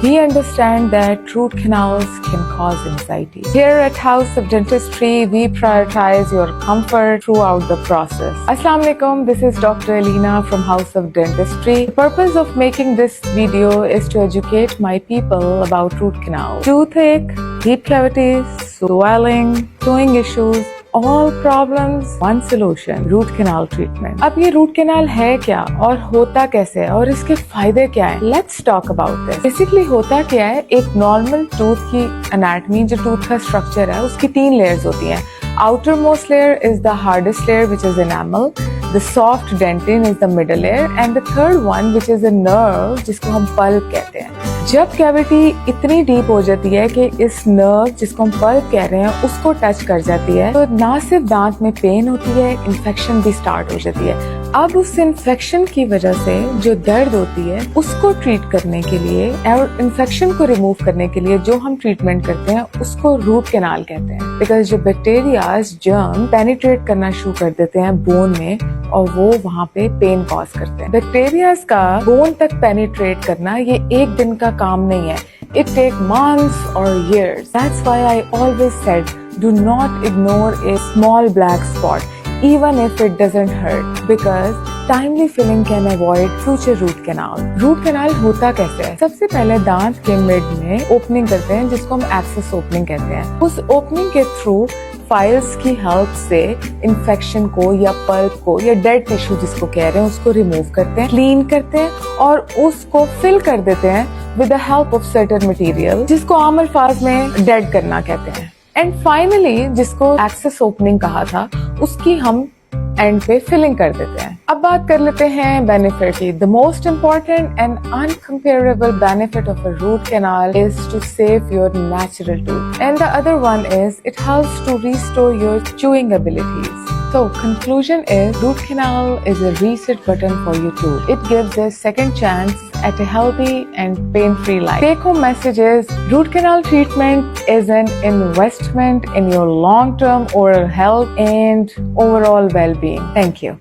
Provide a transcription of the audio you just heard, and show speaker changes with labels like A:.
A: We understand that root canals can cause anxiety. Here at House of Dentistry, we prioritize your comfort throughout the process. Assalamu alaikum, this is Dr. Alina from House of Dentistry. The purpose of making this video is to educate my people about root canal. Toothache, deep cavities, swelling, chewing issues, all problems, one solution, root canal treatment. अब ये root canal है क्या और होता कैसे है और इसके फायदे क्या हैं? Let's talk about this. Basically होता क्या है, एक normal tooth की anatomy, जो tooth का structure है, उसकी 3 layers होती हैं. Outermost layer is the hardest layer, which is enamel. The soft dentin is the middle layer, and the third one, which is a nerve, जिसको हम pulp कहते हैं. जब कैविटी इतनी डीप हो जाती है कि इस नर्व जिसको हम पल्प कह रहे हैं उसको टच कर जाती है, तो ना सिर्फ दांत में पेन होती है, इन्फेक्शन भी स्टार्ट हो जाती है. अब उस इन्फेक्शन की वजह से जो दर्द होती है उसको ट्रीट करने के लिए और इन्फेक्शन को रिमूव करने के लिए जो हम ट्रीटमेंट करते हैं उसको रूट कैनाल कहते हैं. बिकॉज जो बैक्टीरियाज जर्म पेनिट्रेट करना शुरू कर देते हैं बोन में और वो वहाँ पे पेन कॉज करते हैं. बैक्टीरियाज का बोन तक पेनिट्रेट करना ये एक दिन का काम नहीं है. It takes months or years. That's why I always said, do not ignore a small black spot, even if it doesn't hurt, because timely filling can avoid future root canal. Root canal होता कैसे है? सबसे पहले दांत के mid में opening करते हैं जिसको हम एक्सेस ओपनिंग कहते हैं. उस ओपनिंग के थ्रू फाइल्स की हेल्प से इन्फेक्शन को या पल्प को या डेड टिश्यू जिसको कह रहे हैं उसको रिमूव करते हैं, क्लीन करते हैं और उसको फिल कर देते हैं with the help of certain material जिसको आम अल्फाज में डेड करना कहते हैं. एंड फाइनली जिसको एक्सेस ओपनिंग कहा था उसकी हम एंड पे फिलिंग कर देते हैं. अब बात कर लेते हैं बेनिफिट की. The most important and uncomparable benefit of a root canal is to save your natural tooth and the other one is it helps to restore your chewing abilities. So conclusion is root canal is a reset button for your tooth. It gives a second chance at a healthy and pain-free life. Take home message is root canal treatment is an investment in your long-term oral health and overall well-being. Thank you.